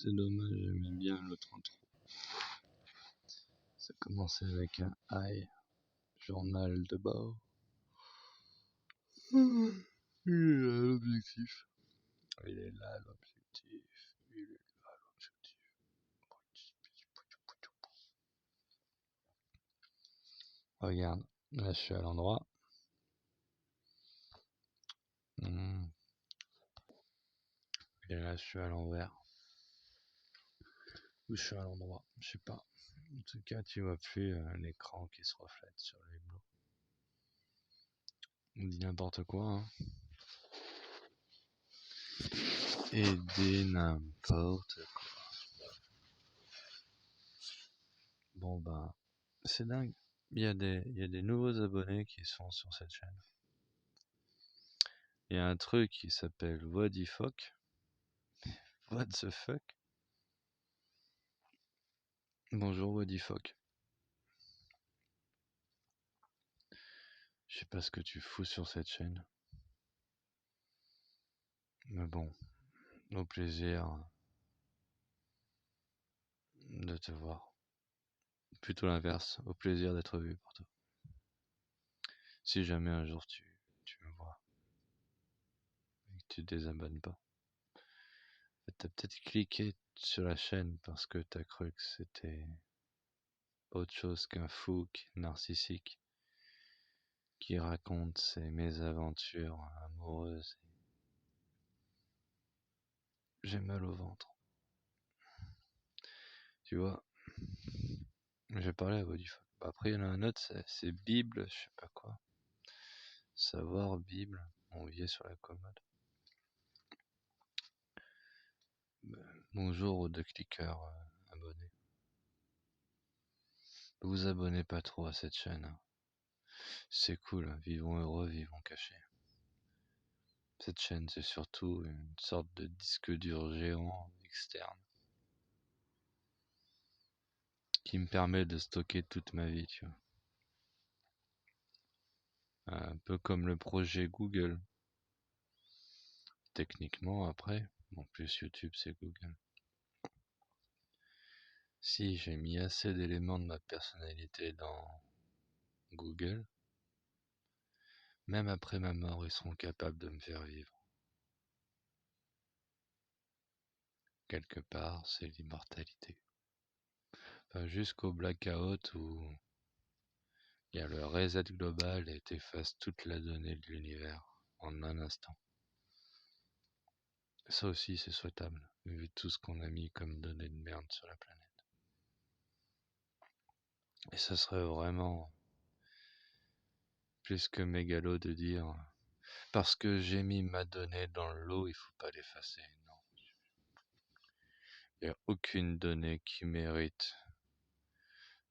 C'est dommage, j'aimais bien l'autre intro. Ça commençait avec un I, journal de bord. Il est là l'objectif. Il est là l'objectif. Il est là l'objectif. Regarde, là je suis à l'endroit. Et là je suis à l'envers. Ou je suis à l'endroit, je sais pas. En tout cas, tu vois plus l'écran qui se reflète sur les bleus. On dit n'importe quoi, hein. Et dit n'importe quoi. Bon ben, c'est dingue. Il y a des nouveaux abonnés qui sont sur cette chaîne. Il y a un truc qui s'appelle What the fuck. What the fuck. Bonjour What the fuck. Je sais pas ce que tu fous sur cette chaîne. Mais bon, au plaisir de te voir. Plutôt l'inverse, au plaisir d'être vu par toi. Si jamais un jour tu me vois et que tu te désabonnes pas. T'as peut-être cliqué sur la chaîne parce que t'as cru que c'était autre chose qu'un fou narcissique qui raconte ses mésaventures amoureuses. J'ai mal au ventre. Tu vois, j'ai parlé à Wodifuck. Après, il y en a un autre, c'est Bible, je sais pas quoi. Savoir Bible, on y est sur la commode. Bonjour aux 2 cliqueurs abonnés. Vous abonnez pas trop à cette chaîne. Hein. C'est cool, vivons heureux, vivons cachés. Cette chaîne, c'est surtout une sorte de disque dur géant externe qui me permet de stocker toute ma vie, tu vois. Un peu comme le projet Google. Techniquement, après, en plus YouTube, c'est Google. Si j'ai mis assez d'éléments de ma personnalité dans Google, même après ma mort, ils seront capables de me faire vivre. Quelque part, c'est l'immortalité. Enfin, jusqu'au blackout où il y a le reset global et t'effaces toute la donnée de l'univers en un instant. Ça aussi, c'est souhaitable, vu tout ce qu'on a mis comme données de merde sur la planète. Et ça serait vraiment plus que mégalo de dire parce que j'ai mis ma donnée dans l'eau, il faut pas l'effacer. Non. Il n'y a aucune donnée qui mérite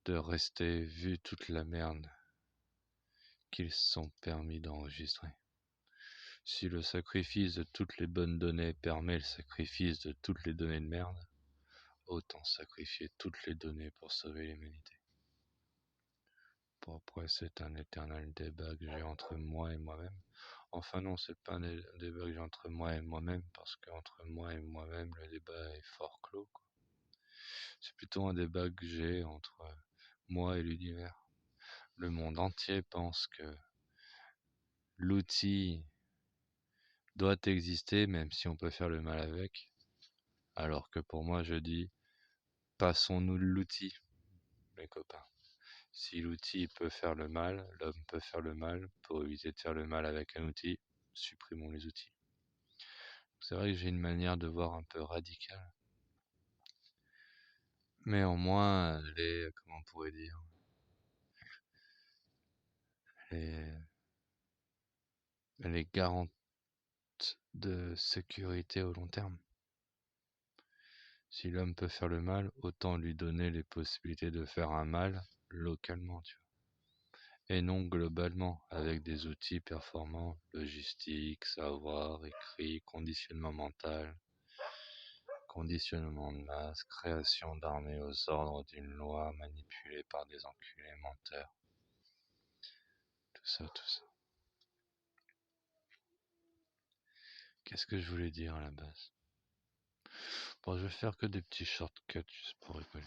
de rester vu toute la merde qu'ils se sont permis d'enregistrer. Si le sacrifice de toutes les bonnes données permet le sacrifice de toutes les données de merde, autant sacrifier toutes les données pour sauver l'humanité. Bon, après, c'est un éternel débat que j'ai entre moi et moi-même. Enfin non, c'est pas un débat que j'ai entre moi et moi-même, parce qu'entre moi et moi-même, le débat est fort clos, quoi. C'est plutôt un débat que j'ai entre moi et l'univers. Le monde entier pense que l'outil doit exister, même si on peut faire le mal avec, alors que pour moi, je dis, passons-nous l'outil, mes copains. Si l'outil peut faire le mal, l'homme peut faire le mal. Pour éviter de faire le mal avec un outil, supprimons les outils. C'est vrai que j'ai une manière de voir un peu radicale. Mais au moins, comment on pourrait dire, elle est garante de sécurité au long terme. Si l'homme peut faire le mal, autant lui donner les possibilités de faire un mal localement, tu vois. Et non globalement, avec des outils performants, logistique, savoir, écrit, conditionnement mental, conditionnement de masse, création d'armées aux ordres d'une loi manipulée par des enculés menteurs. Tout ça, tout ça. Qu'est-ce que je voulais dire à la base? Bon, je vais faire que des petits shortcuts juste pour rigoler.